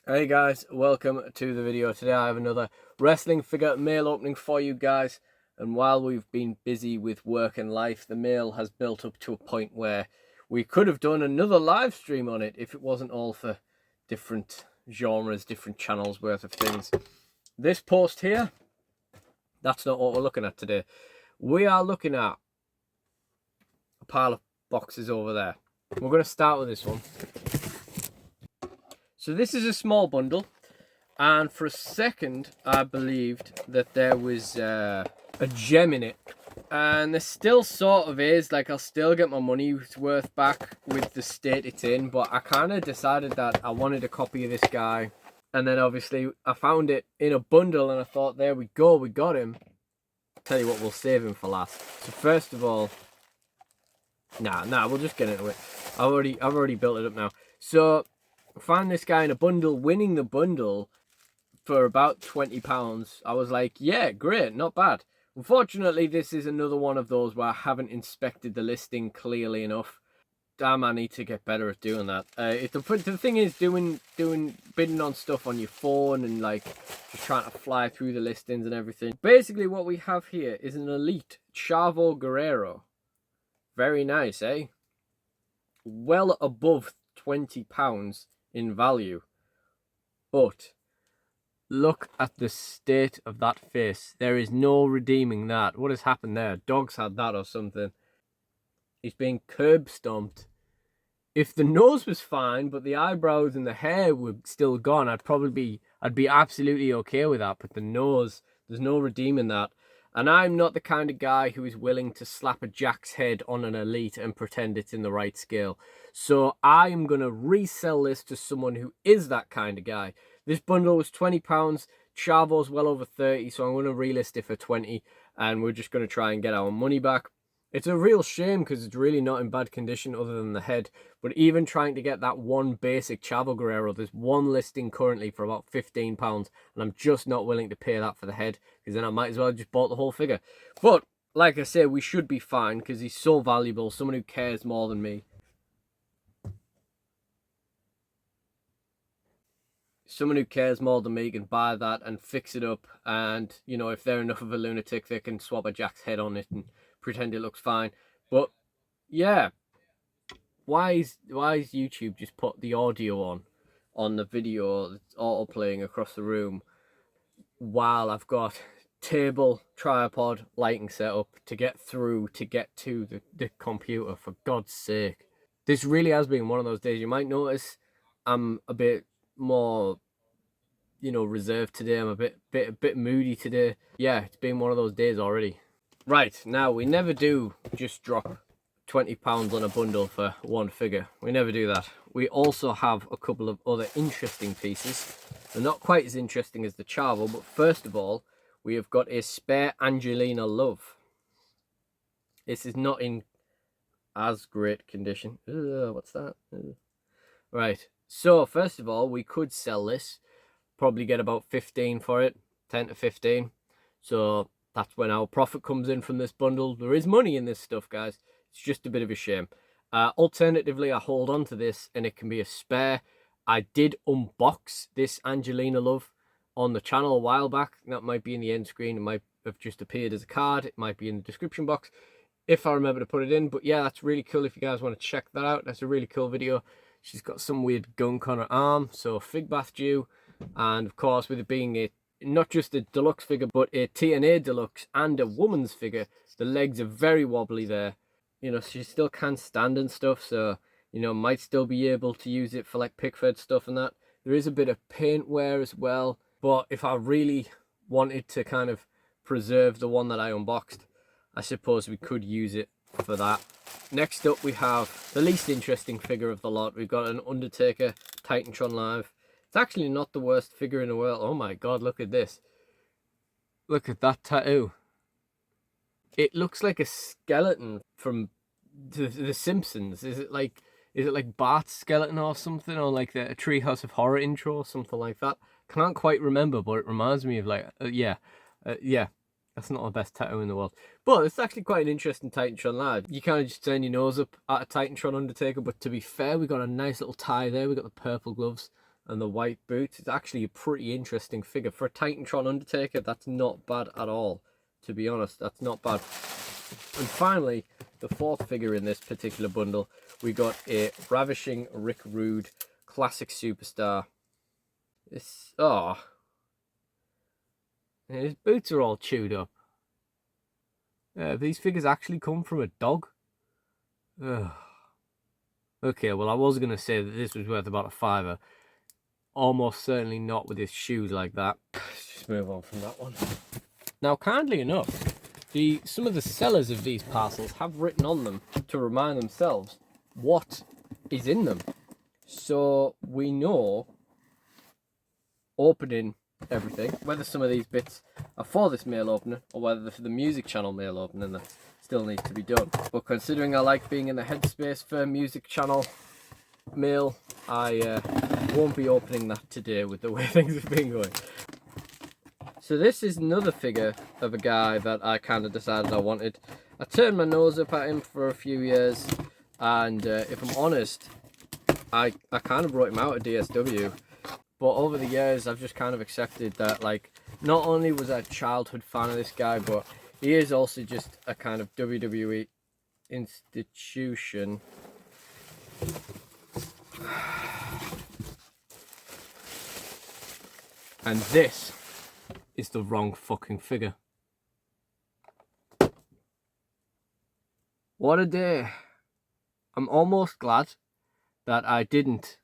Hey guys, welcome to the video. Today I have another wrestling figure mail opening for you guys, and while we've been busy with work and life, the mail has built up to a point where we could have done another live stream on it if it wasn't all for different genres, different channels worth of things. This post here, that's not what we're looking at today. We are looking at a pile of boxes over there. We're going to start with this one. So this is a small bundle, and for a second I believed that there was a gem in it, and there still sort of is. Like, I'll still get my money's worth back with the state it's in, but I kind of decided that I wanted a copy of this guy, and then obviously I found it in a bundle and I thought, there we go, we got him. Tell you what, we'll save him for last. So first of all, we'll just get into it. I've already built it up now. So found this guy in a bundle, winning the bundle for about £20. I was like, yeah, great, not bad. Unfortunately, this is another one of those where I haven't inspected the listing clearly enough. Damn, I need to get better at doing that. The thing is, doing bidding on stuff on your phone and like just trying to fly through the listings and everything. Basically, what we have here is an elite Chavo Guerrero. Very nice, eh? Well above £20 in value, but look at the state of that face. There is no redeeming that. What has happened there? Dogs had that or something. He's being curb stomped. If the nose was fine, but the eyebrows and the hair were still gone, I'd be absolutely okay with that. But the nose, there's no redeeming that. And I'm not the kind of guy who is willing to slap a Jack's head on an elite and pretend it's in the right scale. So I'm going to resell this to someone who is that kind of guy. This bundle was £20. Chavo's well over 30, so I'm going to relist it for 20, and we're just going to try and get our money back. It's a real shame because it's really not in bad condition other than the head. But even trying to get that one basic Chavo Guerrero, there's one listing currently for about £15, and I'm just not willing to pay that for the head, because then I might as well have just bought the whole figure. But like I say, we should be fine because he's so valuable. Someone who cares more than me. Someone who cares more than me can buy that and fix it up, and you know, if they're enough of a lunatic, they can swap a Jack's head on it and pretend it looks fine. But yeah, why is YouTube just put the audio on the video that's auto playing across the room while I've got table, tripod, lighting setup to get through to get to the computer? For God's sake. This really has been one of those days. You might notice I'm a bit more, reserved today. I'm a bit moody today. Yeah, it's been one of those days already. Right, now we never do just drop £20 on a bundle for one figure. We never do that. We also have a couple of other interesting pieces. They're not quite as interesting as the Chavo, but first of all, we have got a spare Angelina Love. This is not in as great condition. What's that? Right, so first of all, we could sell this. Probably get about 15 for it, 10 to 15. So that's when our profit comes in from this bundle. There is money in this stuff, guys. It's just a bit of a shame. Alternatively, I hold on to this and it can be a spare. I did unbox this Angelina Love on the channel a while back. That might be in the end screen. It might have just appeared as a card. It might be in the description box if I remember to put it in. But yeah, that's really cool if you guys want to check that out. That's a really cool video. She's got some weird gunk on her arm, so fig bath due. And of course, with it being not just a deluxe figure, but a TNA deluxe and a woman's figure, the legs are very wobbly there. You know, she still can stand and stuff, so, you know, might still be able to use it for like Pickford stuff and that. There is a bit of paint wear as well, but if I really wanted to kind of preserve the one that I unboxed, I suppose we could use it for that. Next up, we have the least interesting figure of the lot. We've got an Undertaker Titantron Live. It's actually not the worst figure in the world. Oh my God, look at this. Look at that tattoo. It looks like a skeleton from The Simpsons. Is it like Bart's skeleton or something? Or like the Treehouse of Horror intro or something like that? Can't quite remember, but it reminds me of like, yeah. That's not the best tattoo in the world. But it's actually quite an interesting Titantron Live. You kind of just turn your nose up at a Titantron Undertaker, but to be fair, we got a nice little tie there. We got the purple gloves and the white boots. It's actually a pretty interesting figure. For a Titantron Undertaker, that's not bad at all. To be honest, that's not bad. And finally, the fourth figure in this particular bundle, we got a Ravishing Rick Rude Classic Superstar. This, oh, his boots are all chewed up. These figures actually come from a dog. Ugh. Okay, well, I was going to say that this was worth about £5. Almost certainly not with his shoes like that. Let's just move on from that one. Now, kindly enough, some of the sellers of these parcels have written on them to remind themselves what is in them. So we know, opening everything, whether some of these bits are for this mail opener or whether they're for the music channel mail opening, that still needs to be done. But considering I like being in the headspace for music channel mail, I won't be opening that today with the way things have been going. So this is another figure of a guy that I kind of decided I wanted. I turned my nose up at him for a few years, and if I'm honest, I kind of wrote him out at DSW. But over the years, I've just kind of accepted that, like, not only was I a childhood fan of this guy, but he is also just a kind of WWE institution. And this is the wrong fucking figure. What a day. I'm almost glad that I didn't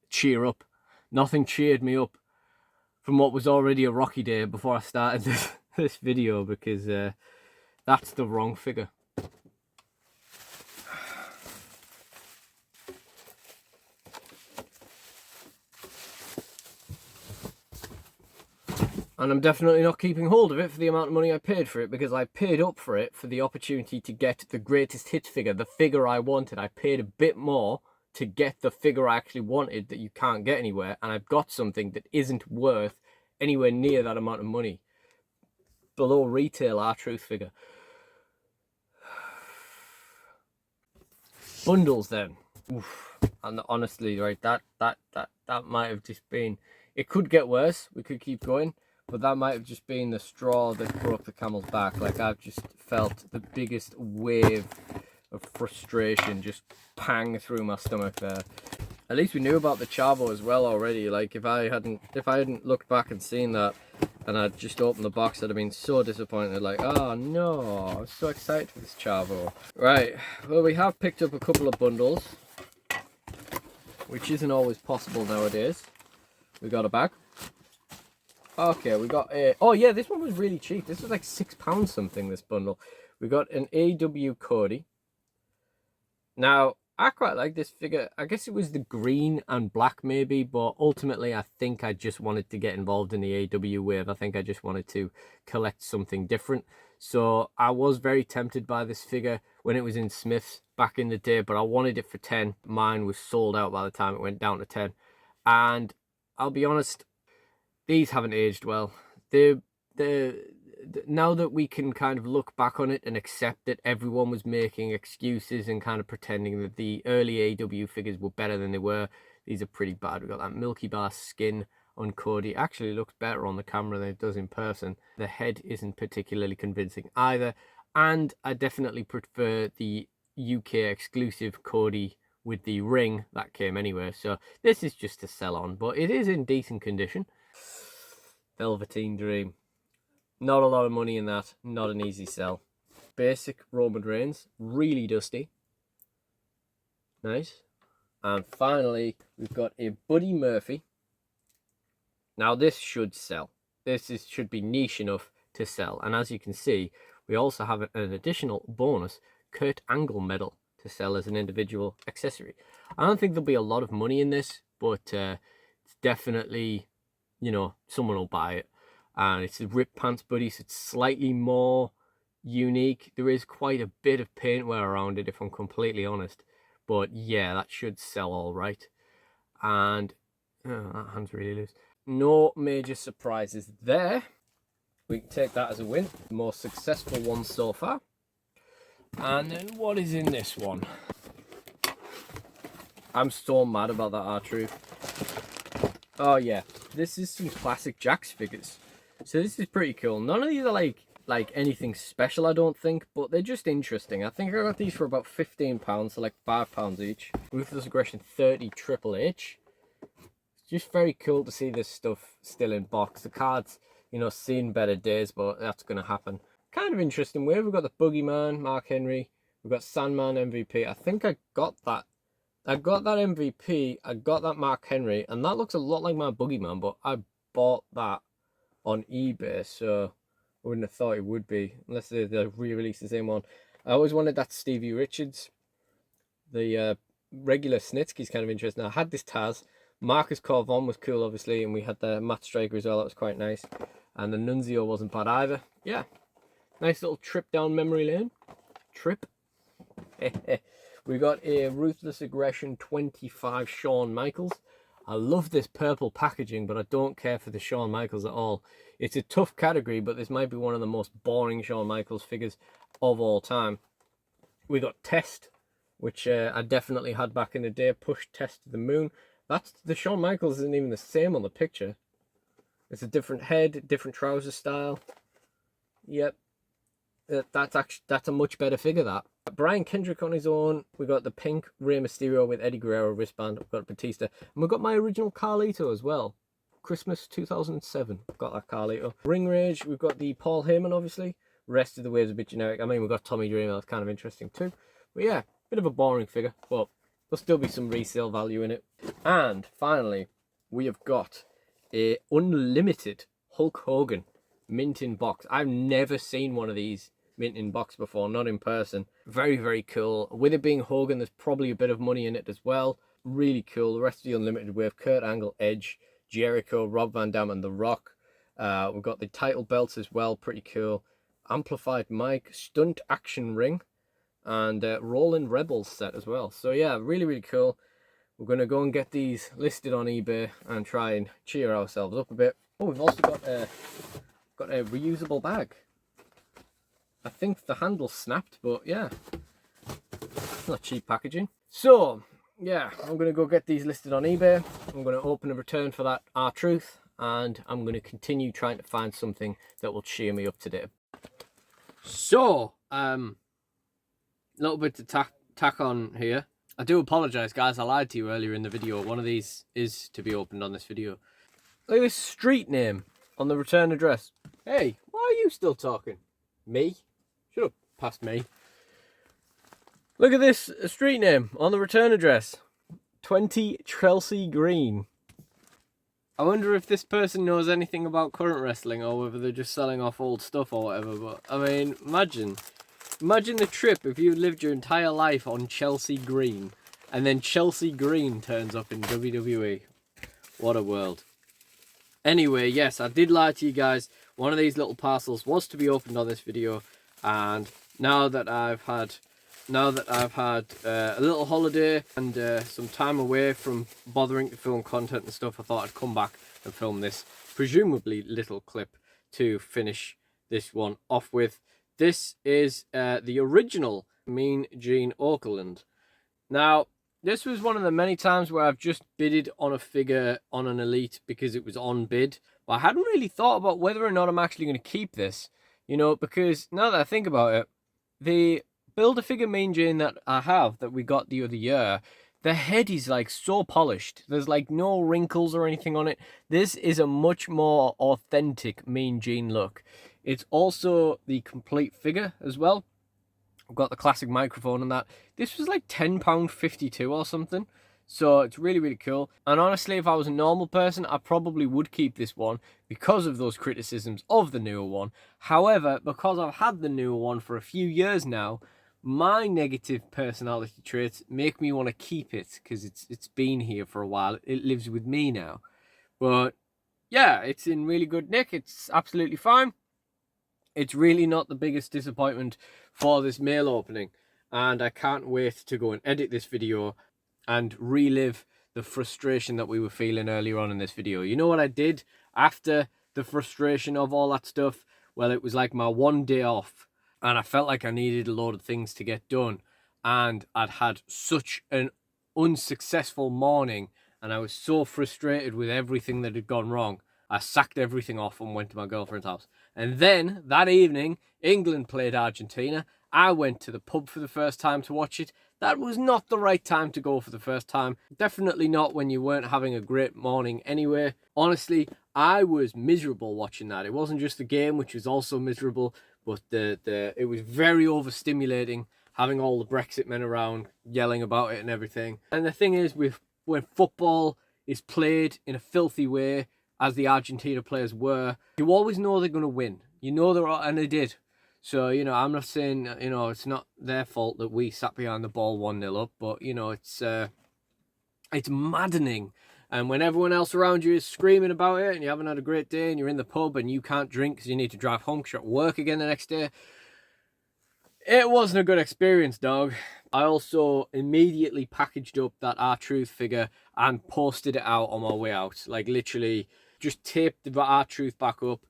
cheer up. Nothing cheered me up from what was already a rocky day before I started this video, because that's the wrong figure. And I'm definitely not keeping hold of it for the amount of money I paid for it, because I paid up for it for the opportunity to get the greatest hits figure, the figure I wanted. I paid a bit more to get the figure I actually wanted that you can't get anywhere, and I've got something that isn't worth anywhere near that amount of money. Below retail R-Truth figure. Bundles then. Oof. And honestly, right, that might have just been, it could get worse, we could keep going, but that might have just been the straw that broke the camel's back. Like, I've just felt the biggest wave of frustration just pang through my stomach there. At least we knew about the chavo as well already. Like, if I hadn't looked back and seen that, and I'd just opened the box, I'd have been so disappointed. Like, oh no, I was so excited for this chavo. Right, well, we have picked up a couple of bundles, which isn't always possible nowadays. We got a bag. Okay, we got a, oh yeah, this one was really cheap. This was like £6 something, this bundle. We got an AW Cody. Now, I quite like this figure. I guess it was the green and black maybe, but ultimately I think I just wanted to get involved in the AW wave. I think I just wanted to collect something different. So I was very tempted by this figure when it was in Smith's back in the day, but I wanted it for 10. Mine was sold out by the time it went down to 10. And I'll be honest, these haven't aged well. Now that we can kind of look back on it and accept that everyone was making excuses and kind of pretending that the early AW figures were better than they were, these are pretty bad. We've got that Milky Bar skin on Cody. Actually looks better on the camera than it does in person. The head isn't particularly convincing either. And I definitely prefer the UK exclusive Cody with the ring that came anyway. So this is just to sell on, but it is in decent condition. Velveteen Dream. Not a lot of money in that. Not an easy sell. Basic Roman Reigns. Really dusty. Nice. And finally, we've got a Buddy Murphy. Now this should sell. Should be niche enough to sell. And as you can see, we also have an additional bonus Kurt Angle medal to sell as an individual accessory. I don't think there'll be a lot of money in this, but it's definitely, you know, someone will buy it. And it's a Rip Pants Buddy, so it's slightly more unique. There is quite a bit of paintwear around it, if I'm completely honest. But yeah, that should sell all right. And that hand's really loose. No major surprises there. We can take that as a win. The most successful one so far. And then what is in this one? I'm so mad about that R-Truth. Oh yeah, this is some classic Jax figures. So this is pretty cool. None of these are like anything special, I don't think, but they're just interesting. I think I got these for about £15, so like £5 each. Ruthless Aggression 30 Triple H. It's just very cool to see this stuff still in box. The cards, you know, seen better days, but that's going to happen. Kind of interesting way. We've got the Boogeyman, Mark Henry. We've got Sandman MVP. I think I got that. I got that MVP. I got that Mark Henry, and that looks a lot like my Boogeyman, but I bought that on eBay, so I wouldn't have thought it would be, unless they re-released the same one. I always wanted that Stevie Richards. The regular Snitsky's kind of interesting. I had this Taz. Marcus Corvon was cool, obviously, and we had the Matt Striker as well. That was quite nice. And the Nunzio wasn't bad either. Yeah, nice little trip down memory lane. Trip. We got a Ruthless Aggression 25 Shawn Michaels. I love this purple packaging, but I don't care for the Shawn Michaels at all. It's a tough category, but this might be one of the most boring Shawn Michaels figures of all time. We got Test, which I definitely had back in the day. Push Test to the moon. That's the Shawn Michaels isn't even the same on the picture. It's a different head, different trouser style. Yep, that's a much better figure. That Brian Kendrick on his own. We got the pink Rey Mysterio with Eddie Guerrero wristband. We've got Batista, and we've got my original Carlito as well. Christmas 2007. Got that Carlito. Ring Rage. We've got the Paul Heyman, obviously. Rest of the waves a bit generic. I mean, we've got Tommy Dreamer. That's kind of interesting too. But yeah, bit of a boring figure, but there'll still be some resale value in it. And finally, we have got a unlimited Hulk Hogan mint in box. I've never seen one of these mint in box before, not in person. Very, very cool. With it being Hogan, there's probably a bit of money in it as well. Really cool. The rest of the unlimited wave: Kurt Angle, Edge, Jericho, Rob Van Dam, and The Rock. We've got the title belts as well. Pretty cool. Amplified mic, stunt action ring, and Rolling Rebels set as well. So yeah, really, really cool. We're going to go and get these listed on eBay and try and cheer ourselves up a bit. Oh, we've also got a reusable bag. I think the handle snapped, but yeah, not cheap packaging. So yeah, I'm going to go get these listed on eBay. I'm going to open a return for that R-Truth, and I'm going to continue trying to find something that will cheer me up today. So, little bit to tack on here. I do apologise, guys. I lied to you earlier in the video. One of these is to be opened on this video. Look at this street name on the return address. Hey, why are you still talking? Me? Should have passed me. Look at this street name on the return address. 20 Chelsea Green. I wonder if this person knows anything about current wrestling or whether they're just selling off old stuff or whatever. But, I mean, imagine the trip if you lived your entire life on Chelsea Green and then Chelsea Green turns up in WWE. What a world. Anyway, yes, I did lie to you guys. One of these little parcels was to be opened on this video, and now that I've had a little holiday and some time away from bothering to film content and stuff, I thought I'd come back and film this presumably little clip to finish this one off with. This is the original Mean Gene Okerlund. Now, this was one of the many times where I've just bidded on a figure on an Elite because it was on bid. But I hadn't really thought about whether or not I'm actually going to keep this. You know, because now that I think about it, the Build-A-Figure Mean Gene that I have, that we got the other year, the head is like so polished. There's like no wrinkles or anything on it. This is a much more authentic Mean Gene look. It's also the complete figure as well. I've got the classic microphone and that. This was like £10.52 or something. So it's really, really cool. And honestly, if I was a normal person, I probably would keep this one because of those criticisms of the newer one. However, because I've had the newer one for a few years now, my negative personality traits make me want to keep it because it's been here for a while. It lives with me now. But yeah, it's in really good nick. It's absolutely fine. It's really not the biggest disappointment for this mail opening. And I can't wait to go and edit this video and relive the frustration that we were feeling earlier on in this video. You know what I did after the frustration of all that stuff? Well, it was like my one day off, and I felt like I needed a load of things to get done, and I'd had such an unsuccessful morning, and I was so frustrated with everything that had gone wrong, I sacked everything off and went to my girlfriend's house. And then that evening, England played Argentina. I went to the pub for the first time to watch it. That was not the right time to go for the first time. Definitely not when you weren't having a great morning anyway. Honestly, I was miserable watching that. It wasn't just the game, which was also miserable, but it was very overstimulating, having all the Brexit men around yelling about it and everything. And the thing is, when football is played in a filthy way, as the Argentina players were, you always know they're going to win. You know and they did. So, you know, I'm not saying, you know, it's not their fault that we sat behind the ball 1-0 up, but, you know, it's maddening. And when everyone else around you is screaming about it and you haven't had a great day and you're in the pub and you can't drink because you need to drive home because you're at work again the next day, it wasn't a good experience, dog. I also immediately packaged up that R-Truth figure and posted it out on my way out. Like, literally just taped the R-Truth back up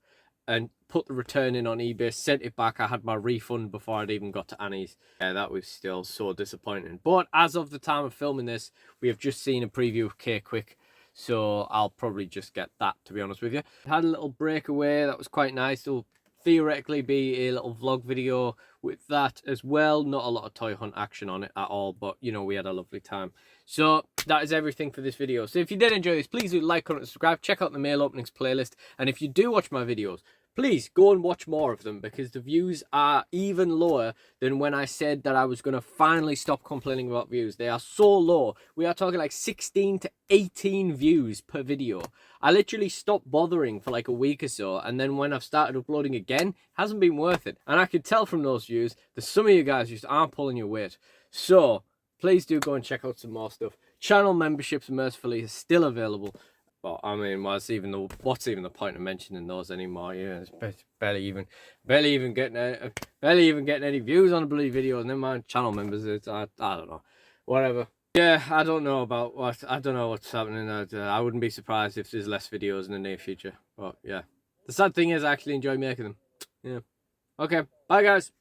and put the return in on eBay, sent it back. I had my refund before I'd even got to Annie's. Yeah, that was still so disappointing. But as of the time of filming this, we have just seen a preview of K-Quick, so I'll probably just get that, to be honest with you. I had a little breakaway. That was quite nice. It'll theoretically be a little vlog video with that as well. Not a lot of toy hunt action on it at all, but, you know, we had a lovely time. So that is everything for this video. So if you did enjoy this, please do like, comment, and subscribe. Check out the mail openings playlist. And if you do watch my videos, please go and watch more of them, because the views are even lower than when I said that I was going to finally stop complaining about views. They are so low. We are talking like 16 to 18 views per video. I literally stopped bothering for like a week or so, and then when I've started uploading again, it hasn't been worth it. And I could tell from those views that some of you guys just aren't pulling your weight. So please do go and check out some more stuff. Channel memberships, mercifully, are still available. But I mean, what's even the point of mentioning those anymore? Yeah, it's barely even getting any views on the bloody videos. Never mind channel members. I don't know, whatever. Yeah, I don't know what's happening. I wouldn't be surprised if there's less videos in the near future. But yeah, the sad thing is I actually enjoy making them. Yeah. Okay, bye guys.